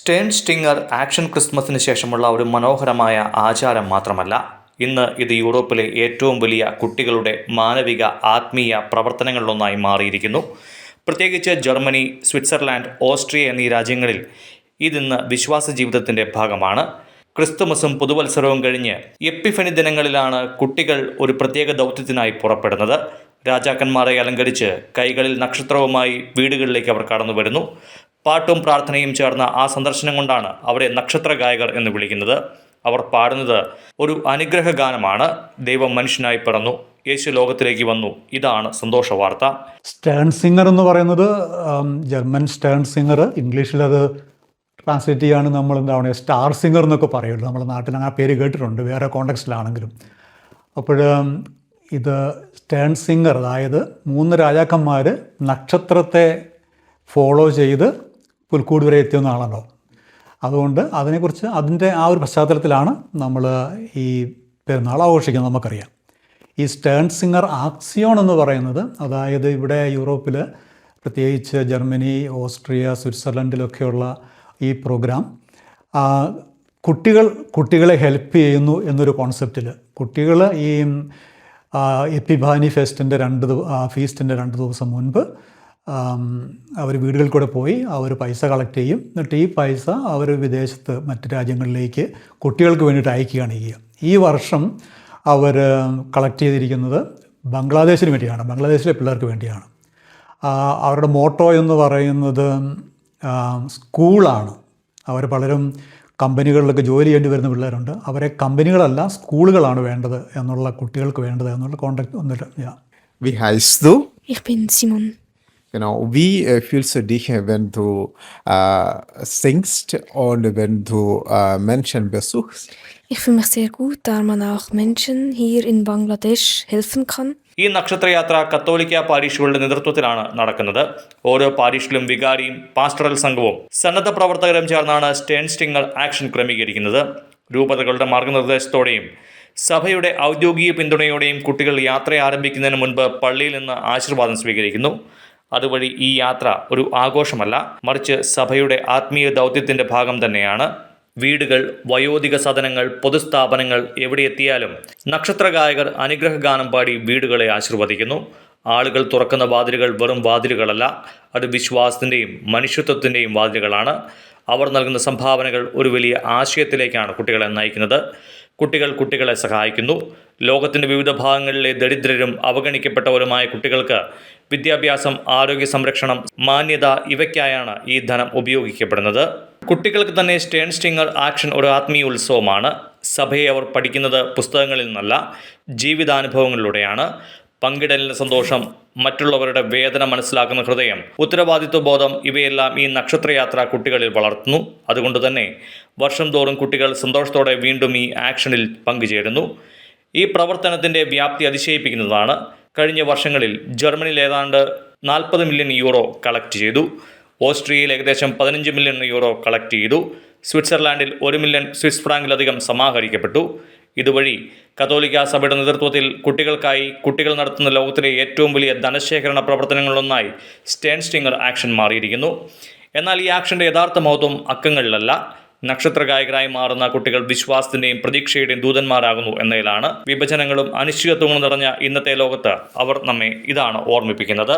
Stern Stinger action ക്രിസ്മസിന് ശേഷമുള്ള ഒരു മനോഹരമായ ആചാരം മാത്രമല്ല, ഇന്ന് ഇത് യൂറോപ്പിലെ ഏറ്റവും വലിയ കുട്ടികളുടെ മാനവിക ആത്മീയ പ്രവർത്തനങ്ങളിലൊന്നായി മാറിയിരിക്കുന്നു. പ്രത്യേകിച്ച് ജർമ്മനി, സ്വിറ്റ്സർലാൻഡ്, ഓസ്ട്രിയ എന്നീ രാജ്യങ്ങളിൽ ഇതിന്ന് വിശ്വാസ ജീവിതത്തിൻ്റെ ഭാഗമാണ്. ക്രിസ്തുമസും പുതുവത്സരവും കഴിഞ്ഞ് എപ്പിഫനി ദിനങ്ങളിലാണ് കുട്ടികൾ ഒരു പ്രത്യേക ദൗത്യത്തിനായി പുറപ്പെടുന്നത്. രാജാക്കന്മാരെ അലങ്കരിച്ച് കൈകളിൽ നക്ഷത്രവുമായി വീടുകളിലേക്ക് അവർ കടന്നു വരുന്നു. പാട്ടും പ്രാർത്ഥനയും ചേർന്ന ആ സന്ദർശനം കൊണ്ടാണ് അവരെ നക്ഷത്ര ഗായകർ എന്ന് വിളിക്കുന്നത്. അവർ പാടുന്നത് ഒരു അനുഗ്രഹ ഗാനമാണ്. ദൈവം മനുഷ്യനായി പിറന്നു, യേശു ലോകത്തിലേക്ക് വന്നു, ഇതാണ് സന്തോഷ വാർത്ത. സ്റ്റേൺ സിംഗർ എന്ന് പറയുന്നത് ജർമ്മൻ സ്റ്റേൺ സിംഗർ, ഇംഗ്ലീഷിൽ അത് ട്രാൻസ്ലേറ്റ് ചെയ്യാണ് നമ്മൾ എന്താണ് സ്റ്റാർ സിംഗർ എന്നൊക്കെ പറയുള്ളൂ. നമ്മുടെ നാട്ടിൽ ആ പേര് കേട്ടിട്ടുണ്ട്, വേറെ കോണ്ടെക്സ്റ്റിലാണെങ്കിലും. അപ്പോൾ ഇത് സ്റ്റേൺ സിംഗർ, അതായത് 3 രാജാക്കന്മാർ നക്ഷത്രത്തെ ഫോളോ ചെയ്ത് പുൽക്കൂട് വരെ എത്തിയെന്നാണല്ലോ. അതുകൊണ്ട് അതിനെക്കുറിച്ച് അതിൻ്റെ ആ ഒരു പശ്ചാത്തലത്തിലാണ് നമ്മൾ ഈ പെരുന്നാൾ ആഘോഷിക്കുന്നത്. നമുക്കറിയാം ഈ സ്റ്റേൺ സിംഗർ ആക്സിയോൺ എന്ന് പറയുന്നത്, അതായത് ഇവിടെ യൂറോപ്പിൽ പ്രത്യേകിച്ച് ജർമ്മനി, ഓസ്ട്രിയ, സ്വിറ്റ്സർലൻഡിലൊക്കെയുള്ള ഈ പ്രോഗ്രാം കുട്ടികളെ ഹെൽപ്പ് ചെയ്യുന്നു എന്നൊരു കോൺസെപ്റ്റിൽ കുട്ടികൾ ഈ എപ്പിഫാനി ഫീസ്റ്റിൻ്റെ 2 ദിവസം മുൻപ് അവർ വീടുകളിൽ കൂടെ പോയി അവർ പൈസ കളക്ട് ചെയ്യും. എന്നിട്ട് ഈ പൈസ അവർ വിദേശത്ത് മറ്റ് രാജ്യങ്ങളിലേക്ക് കുട്ടികൾക്ക് വേണ്ടിയിട്ട് അയക്കുകയാണ് ചെയ്യുക. ഈ വർഷം അവർ കളക്ട് ചെയ്തിരിക്കുന്നത് ബംഗ്ലാദേശിന് വേണ്ടിയാണ്, ബംഗ്ലാദേശിലെ പിള്ളേർക്ക് വേണ്ടിയാണ്. അവരുടെ മോട്ടോ എന്ന് പറയുന്നത് സ്കൂളാണ്. അവർ പലരും കമ്പനികളിലൊക്കെ ജോലി ചെയ്യേണ്ടി വരുന്ന പിള്ളേരുണ്ട്. അവരെ കമ്പനികളല്ല സ്കൂളുകളാണ് വേണ്ടത് എന്നുള്ള, കുട്ടികൾക്ക് വേണ്ടത് എന്നുള്ള കോണ്ടാക്ട് വന്നിട്ട്. Wie heißt du? Ich bin Simon. Genau. Wie fühlst du dich, wenn du singst und wenn du Menschen besuchst? Ich fühle mich sehr gut, da man auch Menschen hier in Bangladesch helfen kann. ഈ നക്ഷത്രയാത്ര കത്തോലിക്ക പാരീഷുകളുടെ നേതൃത്വത്തിലാണ് നടക്കുന്നത്. ഓരോ പാരീഷിലും വികാരിയും pastoral സംഘവും സന്നദ്ധ പ്രവർത്തകരും ചേർന്നാണ് Stern Stinger action ക്രമീകരിക്കുന്നത്. രൂപതകളുടെ മാർഗനിർദ്ദേശത്തോടെയും സഭയുടെ ഔദ്യോഗിക പിന്തുണയോടെയും കുട്ടികൾ യാത്ര ആരംഭിക്കുന്നതിന് മുൻപ് പള്ളിയിൽ നിന്ന് ആശീർവാദം സ്വീകരിക്കുന്നു. അതുവഴി ഈ യാത്ര ഒരു ആഘോഷമല്ല, മറിച്ച് സഭയുടെ ആത്മീയ ദൗത്യത്തിൻ്റെ ഭാഗം തന്നെയാണ്. വീടുകൾ, വയോധിക സദനങ്ങൾ, പൊതുസ്ഥാപനങ്ങൾ എവിടെ എത്തിയാലും നക്ഷത്രഗായകർ അനുഗ്രഹ ഗാനം പാടി വീടുകളെ ആശീർവദിക്കുന്നു. ആളുകൾ തുറക്കുന്ന വാതിലുകൾ വെറും വാതിലുകളല്ല, അത് വിശ്വാസത്തിൻ്റെയും മനുഷ്യത്വത്തിൻ്റെയും വാതിലുകളാണ്. അവർ നൽകുന്ന സംഭാവനകൾ ഒരു വലിയ ആശയത്തിലേക്കാണ് കുട്ടികളെ നയിക്കുന്നത്. കുട്ടികൾ കുട്ടികളെ സഹായിക്കുന്നു. ലോകത്തിൻ്റെ വിവിധ ഭാഗങ്ങളിലെ ദരിദ്രരും അവഗണിക്കപ്പെട്ടവരുമായ കുട്ടികൾക്ക് വിദ്യാഭ്യാസം, ആരോഗ്യ സംരക്ഷണം, മാന്യത ഇവയ്ക്കായാണ് ഈ ധനം ഉപയോഗിക്കപ്പെടുന്നത്. കുട്ടികൾക്ക് തന്നെ സ്റ്റേൺ സ്റ്റിങ്ങർ ആക്ഷൻ ഒരു ആത്മീയ ഉത്സവമാണ്. സഭയെ അവർ പഠിക്കുന്നത് പുസ്തകങ്ങളിൽ നിന്നല്ല, ജീവിതാനുഭവങ്ങളിലൂടെയാണ്. പങ്കിടലിൻ്റെ സന്തോഷം, മറ്റുള്ളവരുടെ വേദന മനസ്സിലാക്കുന്ന ഹൃദയം, ഉത്തരവാദിത്വ ബോധം ഇവയെല്ലാം ഈ നക്ഷത്രയാത്ര കുട്ടികളിൽ വളർത്തുന്നു. അതുകൊണ്ട് തന്നെ വർഷം തോറും കുട്ടികൾ സന്തോഷത്തോടെ വീണ്ടും ഈ ആക്ഷനിൽ പങ്കുചേരുന്നു. ഈ പ്രവർത്തനത്തിൻ്റെ വ്യാപ്തി അതിശയിപ്പിക്കുന്നതാണ്. കഴിഞ്ഞ വർഷങ്ങളിൽ ജർമ്മനിയിൽ ഏതാണ്ട് 40 മില്യൺ യൂറോ കളക്ട് ചെയ്തു. ഓസ്ട്രിയയിൽ ഏകദേശം 15 മില്യൺ യൂറോ കളക്ട് ചെയ്തു. സ്വിറ്റ്സർലാൻഡിൽ 1 മില്യൺ സ്വിസ് ഫ്രാങ്കിലധികം സമാഹരിക്കപ്പെട്ടു. ഇതുവഴി കത്തോലിക്ക സഭയുടെ നേതൃത്വത്തിൽ കുട്ടികൾക്കായി കുട്ടികൾ നടത്തുന്ന ലോകത്തിലെ ഏറ്റവും വലിയ ധനശേഖരണ പ്രവർത്തനങ്ങളിലൊന്നായി സ്റ്റേൺ സ്റ്റിങ്ങർ ആക്ഷൻ മാറിയിരിക്കുന്നു. എന്നാൽ ഈ ആക്ഷൻ്റെ യഥാർത്ഥ മഹത്വം അക്കങ്ങളിലല്ല. നക്ഷത്രഗായകരായി മാറുന്ന കുട്ടികൾ വിശ്വാസത്തിൻ്റെയും പ്രതീക്ഷയുടെയും ദൂതന്മാരാകുന്നു എന്നതിലാണ്. വിഭജനങ്ങളും അനിശ്ചിതത്വങ്ങളും നിറഞ്ഞ ഇന്നത്തെ ലോകത്ത് അവർ നമ്മെ ഇതാണ് ഓർമ്മിപ്പിക്കുന്നത്.